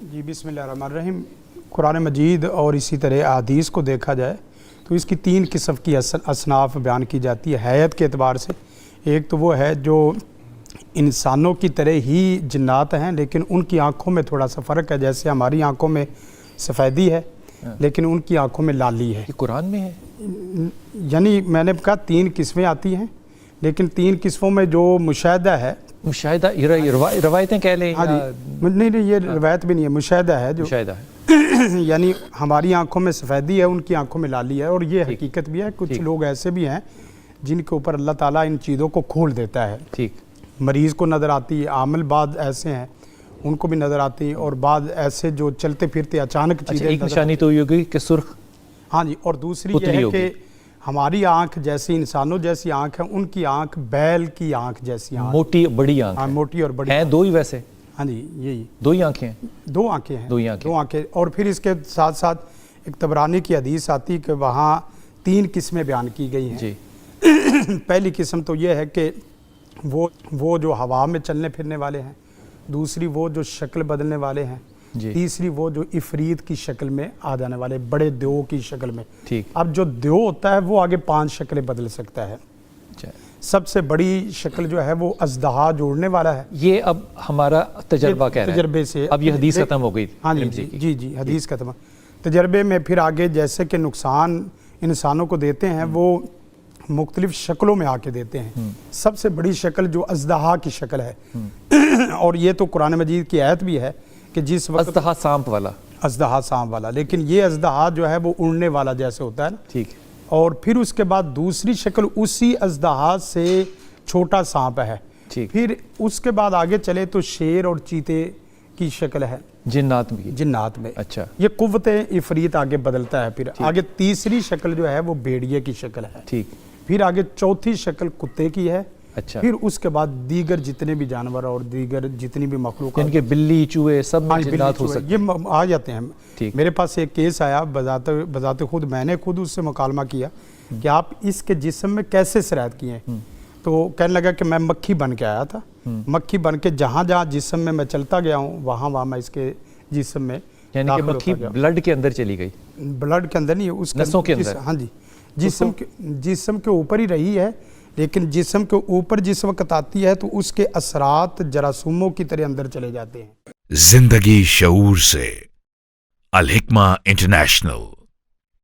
جی बिस्मिल्लाहिर्रहमानिर्रहीम। कुरान मजीद और इसी तरह अहादीस को देखा जाए तो इसकी 3 किस्म की असनाफ़ बयान की जाती है हैयत के एतबार से। एक तो वो है जो इंसानों की तरह ही जिन्नात हैं लेकिन उनकी आँखों में थोड़ा सा फ़र्क है, जैसे हमारी आँखों में सफ़ेदी है लेकिन उनकी आँखों में लाली है। ये कुरान में है? यानी मैंने कहा 3 किस्में आती हैं, लेकिन 3 किस्मों में जो मुशाहिदा है, मुशाहिदा रवायतें कह लें? हाँ जी, नहीं ये रवायत भी नहीं है, मुशाहिदा है जो मुशाहिदा है। यानी हमारी आंखों में सफ़ेदी है, उनकी आंखों में लाली है, और ये हकीकत भी है। कुछ लोग ऐसे भी हैं जिनके ऊपर अल्लाह ताला इन चीज़ों को खोल देता है। ठीक, मरीज़ को नज़र आती है, आमिल बाद ऐसे हैं उनको भी नज़र आती है, और बाद ऐसे जो चलते फिरते अचानक चीज़ें। एक निशानी तो ये होगी कि सुर्ख, हाँ जी, और दूसरी ये है कि हमारी आँख जैसी इंसानों जैसी आँख है, उनकी आँख बैल की आँख जैसी आँख, मोटी बड़ी आँख। हाँ, मोटी और बड़ी हैं। 2 ही वैसे? हाँ जी, यही 2 ही आँखें हैं? 2 आँखें हैं, 2 ही आँखें। 2 आँखें। और फिर इसके साथ साथ एक तबरानी की हदीस आती है कि वहाँ 3 किस्में बयान की गई हैं जी। पहली किस्म तो ये है कि वो जो हवा में चलने फिरने वाले हैं, दूसरी वो जो शक्ल बदलने वाले हैं, तीसरी वो जो इफरीत की शक्ल में आ जाने वाले, बड़े देव की शक्ल में। ठीक। अब जो देव होता है वो आगे 5 शक्लें बदल सकता है। सबसे बड़ी शक्ल जो है वो अज़दहा जोड़ने वाला है। ये अब हमारा तजर्बा कह रहा है, तजर्बे से अब ये हदीस खत्म हो गई। हाँ जी, जी हदीस खत्म। तजर्बे में फिर आगे जैसे कि नुकसान इंसानों को देते हैं वो मुख्तलिफ शक्लों में आके देते हैं। सबसे बड़ी शक्ल जो अज़दहा की शक्ल है और ये तो कुरान मजीद की आयत भी है कि जिस वक्त अज़दहा सांप वाला, अज़दहा सांप वाला, लेकिन ये अज़दहा जो है वो उड़ने वाला जैसे होता है ना। ठीक। और फिर उसके बाद दूसरी शक्ल उसी अज़दहा से छोटा सांप है। ठीक। फिर उसके बाद आगे चले तो शेर और चीते की शक्ल है, जिन्नात में। जिन्नात में। अच्छा। ये कुव्वते इफरीत आगे बदलता है। फिर आगे तीसरी शक्ल जो है वो भेड़िए की शक्ल है। ठीक। फिर आगे चौथी शक्ल कुत्ते की है। अच्छा। फिर उसके बाद दीगर जितने भी जानवर और दीगर जितनी भी मखलूक, इनके बिल्ली चूहे सब में जिन्नात हो सकते हैं, ये आ जाते हैं। ठीक। मेरे पास एक केस आया बजाते खुद, मैंने खुद उससे मुकालमा किया कि आप इसके जिस्म में कैसे सरायत किए हैं। तो कहने लगा कि मैं मक्खी बन के आया था, मक्खी बन के जहाँ जहाँ जिस्म में मैं चलता गया हूँ वहाँ मैं इसके जिस्म में, यानी कि मक्खी ब्लड के अंदर चली गई? ब्लड के अंदर नहीं, उसके नसों के अंदर। हाँ जी, जिस्म के ऊपर ही रही है, लेकिन जिस्म के ऊपर जिस वक्त आती है तो उसके असरात जरासूमों की तरह अंदर चले जाते हैं। जिंदगी शऊर से, अल हिक्मा इंटरनेशनल।